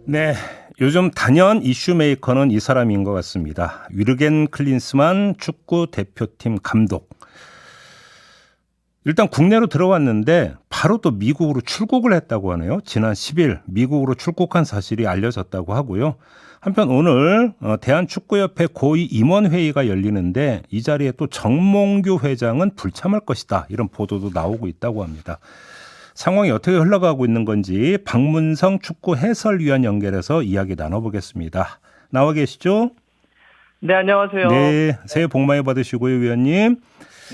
네, 요즘 단연 이슈 메이커는 이 사람인 것 같습니다. 유르겐 클린스만 축구 대표팀 감독. 일단 국내로 들어왔는데 바로 또 미국으로 출국을 했다고 하네요. 지난 10일 미국으로 출국한 사실이 알려졌다고 하고요. 한편 오늘 대한축구협회 고위 임원회의가 열리는데 이 자리에 또 정몽규 회장은 불참할 것이다. 이런 보도도 나오고 있다고 합니다. 상황이 어떻게 흘러가고 있는 건지 박문성 축구 해설위원 연결해서 이야기 나눠보겠습니다. 나와 계시죠? 네, 안녕하세요. 네, 새해 복 많이 받으시고요, 위원님.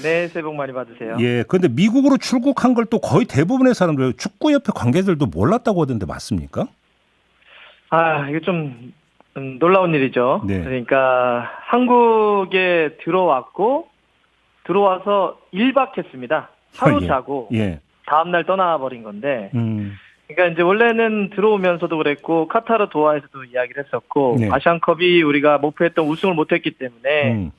네, 새해 복 많이 받으세요. 예, 그런데 미국으로 출국한 걸 또 거의 대부분의 사람들, 축구협회 관계들도 몰랐다고 하던데 맞습니까? 이거 좀 놀라운 일이죠. 네. 그러니까 한국에 들어와서 1박 했습니다. 하루 예. 자고 예. 다음날 떠나버린 건데, 음. 그러니까 이제 원래는 들어오면서도 그랬고 카타르 도하에서도 이야기를 했었고, 네. 아시안컵이 우리가 목표했던 우승을 못했기 때문에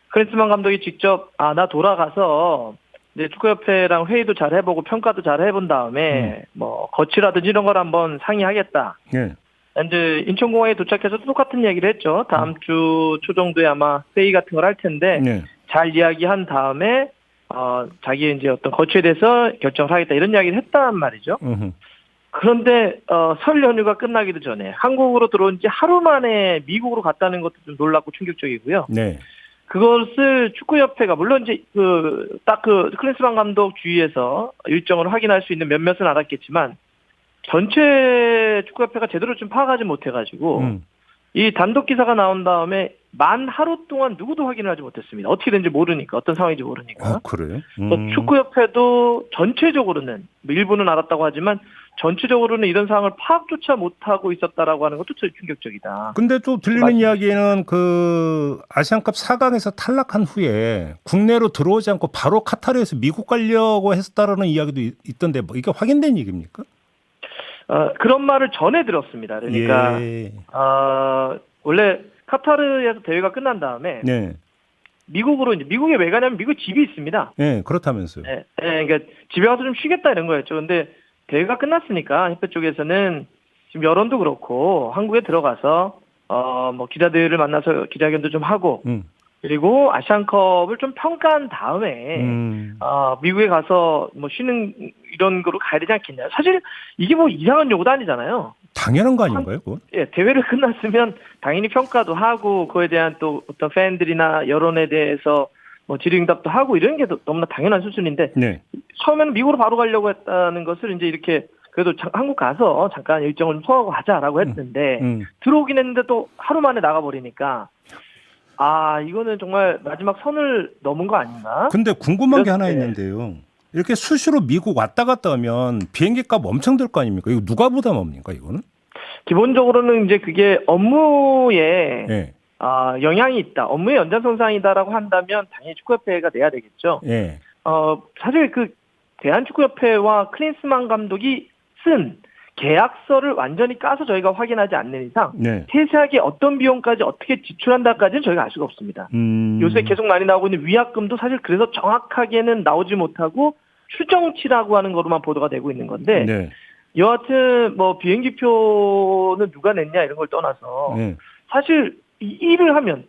클린스만 감독이 직접 나 돌아가서 이제 축구협회랑 회의도 잘 해보고 평가도 잘 해본 다음에 뭐 거치라든지 이런 걸 한번 상의하겠다. 예. 이제 인천공항에 도착해서 똑같은 얘기를 했죠. 다음 주 초 정도에 아마 회의 같은 걸 할 텐데 네. 잘 이야기한 다음에 자기의 이제 어떤 거치에 대해서 결정을 하겠다 이런 이야기를 했단 말이죠. 그런데 설 연휴가 끝나기도 전에 한국으로 들어온 지 하루 만에 미국으로 갔다는 것도 좀 놀랍고 충격적이고요. 네. 그것을 축구협회가 물론 이제 딱 클린스만 감독 주위에서 일정을 확인할 수 있는 몇몇은 알았겠지만 전체 축구협회가 제대로 좀 파악하지 못해가지고 이 단독 기사가 나온 다음에 만 하루 동안 누구도 확인을 하지 못했습니다. 어떻게 된지 모르니까 어떤 상황인지 모르니까. 그래요? 축구협회도 전체적으로는 일부는 알았다고 하지만 전체적으로는 이런 상황을 파악조차 못하고 있었다라고 하는 것도 되게 충격적이다. 근데 또 들리는 이야기는 그 아시안컵 4강에서 탈락한 후에 국내로 들어오지 않고 바로 카타르에서 미국 가려고 했다라는 이야기도 있던데 뭐 이게 확인된 얘기입니까? 그런 말을 전해 들었습니다. 그러니까 예. 원래 카타르에서 대회가 끝난 다음에 네. 미국에 왜 가냐면 미국 집이 있습니다. 네, 그렇다면서요. 네, 그러니까 집에 가서 좀 쉬겠다 이런 거였죠. 근데 대회가 끝났으니까 협회 쪽에서는 지금 여론도 그렇고 한국에 들어가서 뭐 기자들을 만나서 기자회견도 좀 하고 그리고 아시안컵을 좀 평가한 다음에 미국에 가서 뭐 쉬는 이런 거로 가야 되지 않겠냐. 사실 이게 뭐 이상한 요구도 아니잖아요. 당연한 거 아닌가요, 그건? 예, 대회를 끝났으면 당연히 평가도 하고 그거에 대한 또 어떤 팬들이나 여론에 대해서 뭐 질의응답도 하고 이런 게 너무나 당연한 수준인데 네. 처음에는 미국으로 바로 가려고 했다는 것을 이제 이렇게 그래도 한국 가서 잠깐 일정을 좀 소화하고 하자라고 했는데 들어오긴 했는데 또 하루 만에 나가버리니까 이거는 정말 마지막 선을 넘은 거 아닌가? 근데 궁금한 게 하나 있는데요. 이렇게 수시로 미국 왔다 갔다 하면 비행기 값 엄청 들 거 아닙니까? 이거 누가 부담합니까, 이거는? 기본적으로는 이제 그게 업무에 네. 영향이 있다. 업무의 연장선상이다라고 한다면 당연히 축구협회가 내야 되겠죠. 네. 사실 그 대한축구협회와 클린스만 감독이 쓴 계약서를 완전히 까서 저희가 확인하지 않는 이상 세세하게 어떤 비용까지 어떻게 지출한다까지는 저희가 알 수가 없습니다. 요새 계속 많이 나오고 있는 위약금도 사실 그래서 정확하게는 나오지 못하고 추정치라고 하는 거로만 보도가 되고 있는 건데 여하튼 뭐 비행기표는 누가 냈냐 이런 걸 떠나서 사실 이 일을 하면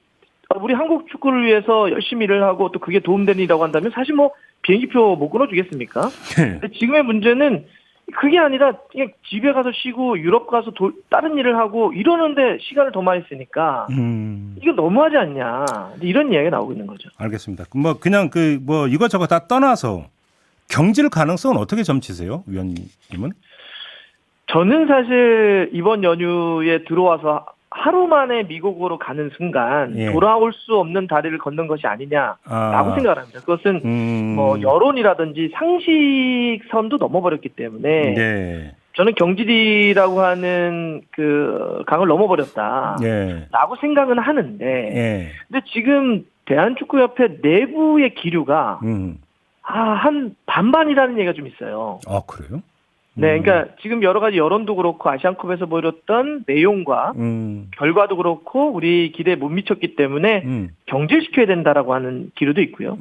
우리 한국 축구를 위해서 열심히 일을 하고 또 그게 도움되는 일이라고 한다면 사실 뭐 비행기표 못 끊어주겠습니까? 근데 지금의 문제는 그게 아니라 그냥 집에 가서 쉬고 유럽 가서 다른 일을 하고 이러는데 시간을 더 많이 쓰니까 이거 너무하지 않냐 이런 이야기가 나오고 있는 거죠. 알겠습니다. 뭐 그냥 뭐 이것저것 다 떠나서 경질 가능성은 어떻게 점치세요, 위원님은? 저는 사실 이번 연휴에 들어와서 하루 만에 미국으로 가는 순간 돌아올 수 없는 다리를 걷는 것이 아니냐라고 생각을 합니다. 그것은 뭐 여론이라든지 상식선도 넘어버렸기 때문에 저는 경질이라고 하는 그 강을 넘어버렸다라고 생각은 하는데 근데 지금 대한축구협회 내부의 기류가 한 반반이라는 얘기가 좀 있어요. 그래요? 네, 그러니까 지금 여러 가지 여론도 그렇고 아시안컵에서 보였던 내용과 결과도 그렇고 우리 기대에 못 미쳤기 때문에 경질시켜야 된다라고 하는 기류도 있고요.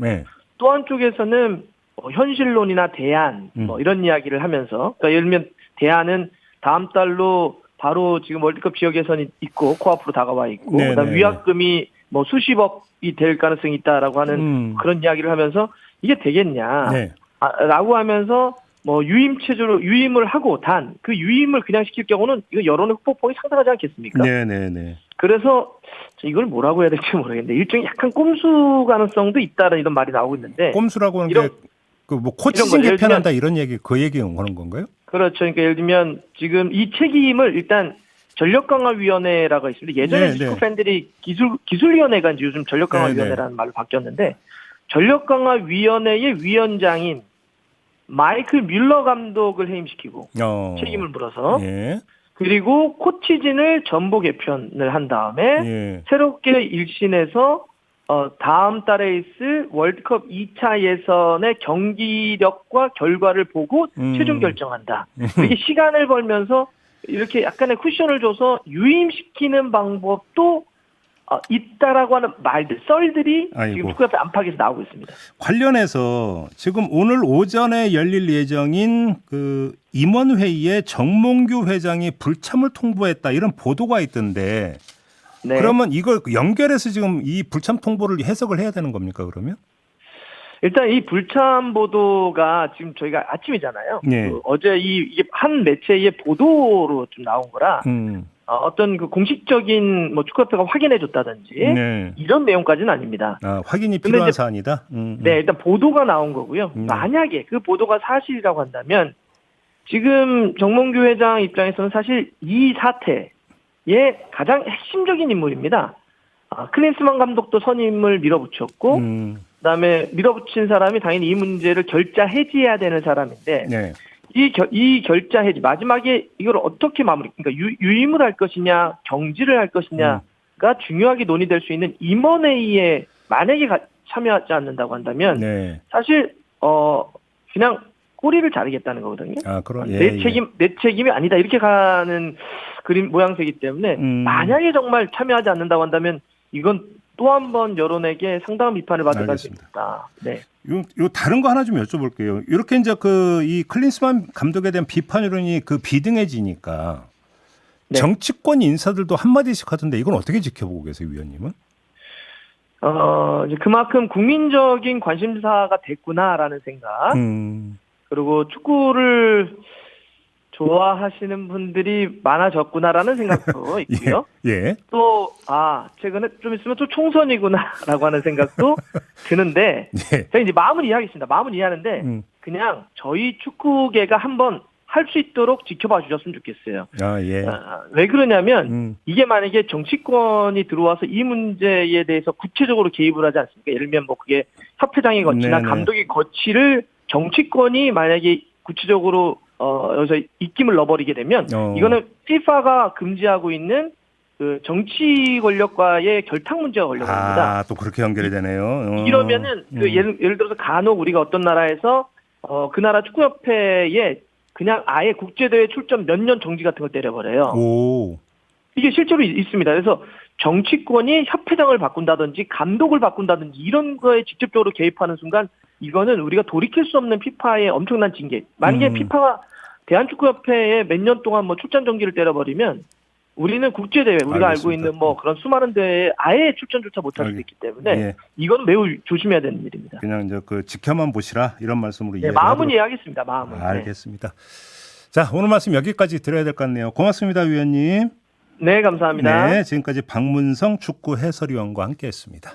또 한쪽에서는 현실론이나 대안 뭐 이런 이야기를 하면서 그러니까 예를 들면 대안은 다음 달로 바로 지금 월드컵 지역 예선이 있고 코앞으로 다가와 있고 네, 그다음 네, 위약금이 뭐 수십억이 될 가능성이 있다라고 하는 그런 이야기를 하면서 이게 되겠냐 네. 라고 하면서 뭐 유임 체제로 유임을 하고 단 그 유임을 그냥 시킬 경우는 이거 여론의 후폭풍이 상당하지 않겠습니까? 네네네. 그래서 이걸 뭐라고 해야 될지 모르겠는데 일종의 약간 꼼수 가능성도 있다는 이런 말이 나오고 있는데 꼼수라고 하는 이런- 게 그 뭐 코치진 예를 개편한다 이런 얘기 그 얘기 하는 건가요? 그렇죠. 그러니까 예를 들면 지금 이 책임을 일단 전력강화위원회라고 있습니다. 예전에 네, 축구 네. 팬들이 기술위원회가 이제 요즘 전력강화위원회라는 말로 바뀌었는데 전력강화위원회의 위원장인 마이클 뮬러 감독을 해임시키고 책임을 물어서 예. 그리고 코치진을 전보 개편을 한 다음에 예. 새롭게 일신해서 다음 달에 있을 월드컵 2차 예선의 경기력과 결과를 보고 최종 결정한다. 이렇게 시간을 벌면서 이렇게 약간의 쿠션을 줘서 유임시키는 방법도 있다라고 하는 말들, 썰들이 아이고. 지금 축구협회 안팎에서 나오고 있습니다. 관련해서 지금 오늘 오전에 열릴 예정인 그 임원회의에 정몽규 회장이 불참을 통보했다 이런 보도가 있던데 네. 그러면 이걸 연결해서 지금 이 불참 통보를 해석을 해야 되는 겁니까 그러면? 일단 이 불참 보도가 지금 저희가 아침이잖아요. 네. 어제 이게 한 매체의 보도로 좀 나온 거라 어떤 그 공식적인 뭐 축구협회가 확인해줬다든지 네. 이런 내용까지는 아닙니다. 확인이 근데 필요한 이제- 사안이다. 네, 일단 보도가 나온 거고요. 만약에 그 보도가 사실이라고 한다면 지금 정몽규 회장 입장에서는 사실 이 사태의 가장 핵심적인 인물입니다. 클린스만 감독도 선임을 밀어붙였고 그다음에 밀어붙인 사람이 당연히 이 문제를 결자 해지해야 되는 사람인데 네. 이 결자 해지 마지막에 이걸 어떻게 마무리 그러니까 유임을 할 것이냐 경질을 할 것이냐가 중요하게 논의될 수 있는 임원회의에 만약에 참여하지 않는다고 한다면 네. 사실 그냥 꼬리를 자르겠다는 거거든요. 그럼 내 책임이 아니다 이렇게 가는 그림 모양새이기 때문에 만약에 정말 참여하지 않는다고 한다면 이건 또 한 번 여론에게 상당한 비판을 받을 가능성이 있다. 네. 요 다른 거 하나 좀 여쭤볼게요. 이렇게 이제 이 클린스만 감독에 대한 비판 여론이 비등해지니까 네. 정치권 인사들도 한마디씩 하던데 이건 어떻게 지켜보고 계세요, 위원님은? 이제 그만큼 국민적인 관심사가 됐구나라는 생각. 그리고 축구를 좋아하시는 분들이 많아졌구나라는 생각도 있고요. 예. 또 최근에 좀 있으면 또 총선이구나라고 하는 생각도 드는데 제가 이제 마음은 이해하겠습니다. 마음은 이해하는데 그냥 저희 축구계가 한번 할 수 있도록 지켜봐 주셨으면 좋겠어요. 예. 왜 그러냐면 이게 만약에 정치권이 들어와서 이 문제에 대해서 구체적으로 개입을 하지 않습니까? 예를 들면 뭐 그게 협회장의 거치나 네네. 감독의 거치를 정치권이 만약에 구체적으로 여기서 입김을 넣어버리게 되면 이거는 FIFA가 금지하고 있는 그 정치 권력과의 결탁 문제가 걸려갑니다. 또 그렇게 연결이 되네요. 이러면은 그 예를 들어서 간혹 우리가 어떤 나라에서 그 나라 축구협회에 그냥 아예 국제대회 출전 몇 년 정지 같은 걸 때려버려요. 이게 실제로 있습니다. 그래서 정치권이 협회장을 바꾼다든지 감독을 바꾼다든지 이런 거에 직접적으로 개입하는 순간 이거는 우리가 돌이킬 수 없는 피파의 엄청난 징계. 만약에 피파가 대한축구협회에 몇 년 동안 뭐 출전 정지를 때려버리면 우리는 국제대회 우리가 알고 있는 뭐 그런 수많은 대회에 아예 출전조차 못할 수도 있기 때문에 이건 매우 조심해야 되는 일입니다. 그냥 이제 지켜만 보시라 이런 말씀으로 이해를 마음은 이해하겠습니다. 마음은. 알겠습니다. 자, 오늘 말씀 여기까지 드려야 될 것 같네요. 고맙습니다, 위원님. 네, 감사합니다. 네, 지금까지 박문성 축구 해설위원과 함께했습니다.